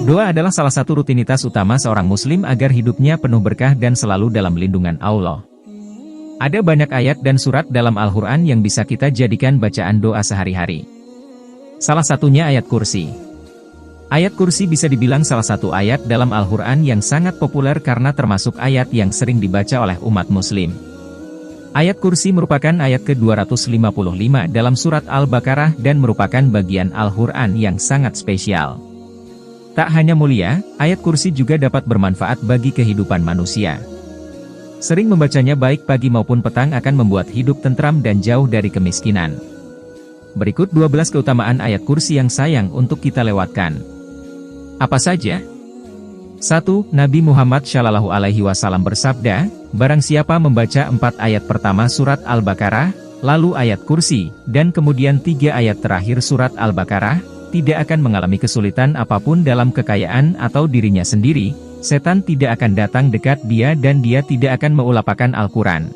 Doa adalah salah satu rutinitas utama seorang muslim agar hidupnya penuh berkah dan selalu dalam lindungan Allah. Ada banyak ayat dan surat dalam Al-Quran yang bisa kita jadikan bacaan doa sehari-hari. Salah satunya ayat kursi. Ayat kursi bisa dibilang salah satu ayat dalam Al-Quran yang sangat populer karena termasuk ayat yang sering dibaca oleh umat muslim. Ayat kursi merupakan ayat ke-255 dalam surat Al-Baqarah dan merupakan bagian Al-Quran yang sangat spesial. Tak hanya mulia, ayat kursi juga dapat bermanfaat bagi kehidupan manusia. Sering membacanya baik pagi maupun petang akan membuat hidup tentram dan jauh dari kemiskinan. Berikut 12 keutamaan ayat kursi yang sayang untuk kita lewatkan. Apa saja? 1. Nabi Muhammad SAW bersabda, barang siapa membaca 4 ayat pertama surat Al-Baqarah, lalu ayat kursi, dan kemudian 3 ayat terakhir surat Al-Baqarah, tidak akan mengalami kesulitan apapun dalam kekayaan atau dirinya sendiri, setan tidak akan datang dekat dia dan dia tidak akan mengulapakan Al-Quran.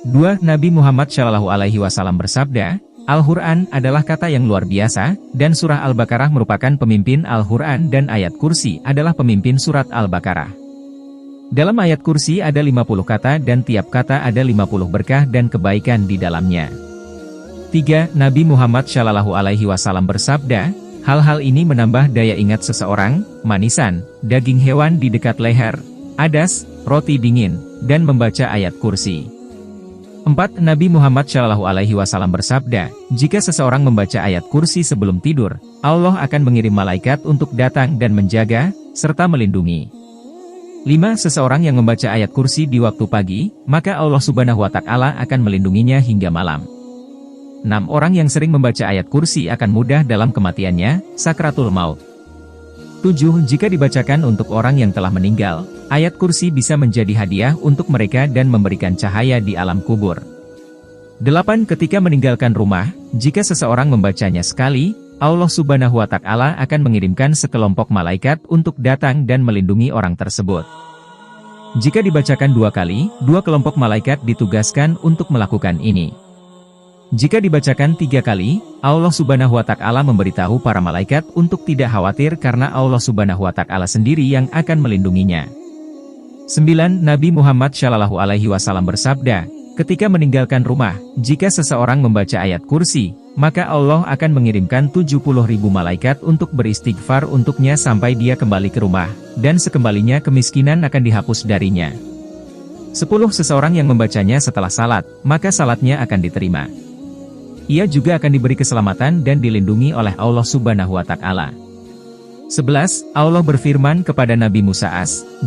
2. Nabi Muhammad SAW bersabda, Al-Quran adalah kata yang luar biasa, dan surah Al-Baqarah merupakan pemimpin Al-Quran dan ayat kursi adalah pemimpin surat Al-Baqarah. Dalam ayat kursi ada 50 kata dan tiap kata ada 50 berkah dan kebaikan di dalamnya. 3. Nabi Muhammad SAW bersabda, hal-hal ini menambah daya ingat seseorang, manisan, daging hewan di dekat leher, adas, roti dingin, dan membaca ayat kursi. 4. Nabi Muhammad SAW bersabda, jika seseorang membaca ayat kursi sebelum tidur, Allah akan mengirim malaikat untuk datang dan menjaga, serta melindungi. 5. Seseorang yang membaca ayat kursi di waktu pagi, maka Allah Subhanahu wa Ta'ala akan melindunginya hingga malam. 6. Orang yang sering membaca ayat kursi akan mudah dalam kematiannya, sakratul maut. 7. Jika dibacakan untuk orang yang telah meninggal, ayat kursi bisa menjadi hadiah untuk mereka dan memberikan cahaya di alam kubur. 8. Ketika meninggalkan rumah, jika seseorang membacanya sekali, Allah Subhanahu wa Ta'ala akan mengirimkan sekelompok malaikat untuk datang dan melindungi orang tersebut. Jika dibacakan 2 kali, 2 kelompok malaikat ditugaskan untuk melakukan ini. Jika dibacakan 3 kali, Allah Subhanahu wa Ta'ala memberitahu para malaikat untuk tidak khawatir karena Allah Subhanahu wa Ta'ala sendiri yang akan melindunginya. 9. Nabi Muhammad SAW bersabda, ketika meninggalkan rumah, jika seseorang membaca ayat kursi, maka Allah akan mengirimkan 70.000 malaikat untuk beristighfar untuknya sampai dia kembali ke rumah, dan sekembalinya kemiskinan akan dihapus darinya. 10. Seseorang yang membacanya setelah salat, maka salatnya akan diterima. Ia juga akan diberi keselamatan dan dilindungi oleh Allah Subhanahu wa Ta'ala. 11. Allah berfirman kepada Nabi Musa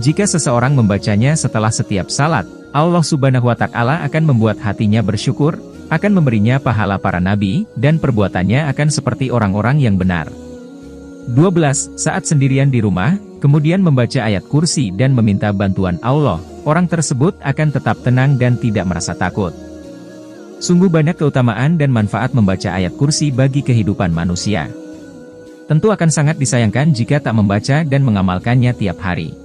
jika seseorang membacanya setelah setiap salat, Allah Subhanahu wa Ta'ala akan membuat hatinya bersyukur, akan memberinya pahala para nabi, dan perbuatannya akan seperti orang-orang yang benar. 12. Saat sendirian di rumah, kemudian membaca ayat kursi dan meminta bantuan Allah, orang tersebut akan tetap tenang dan tidak merasa takut. Sungguh banyak keutamaan dan manfaat membaca ayat kursi bagi kehidupan manusia. Tentu akan sangat disayangkan jika tak membaca dan mengamalkannya tiap hari.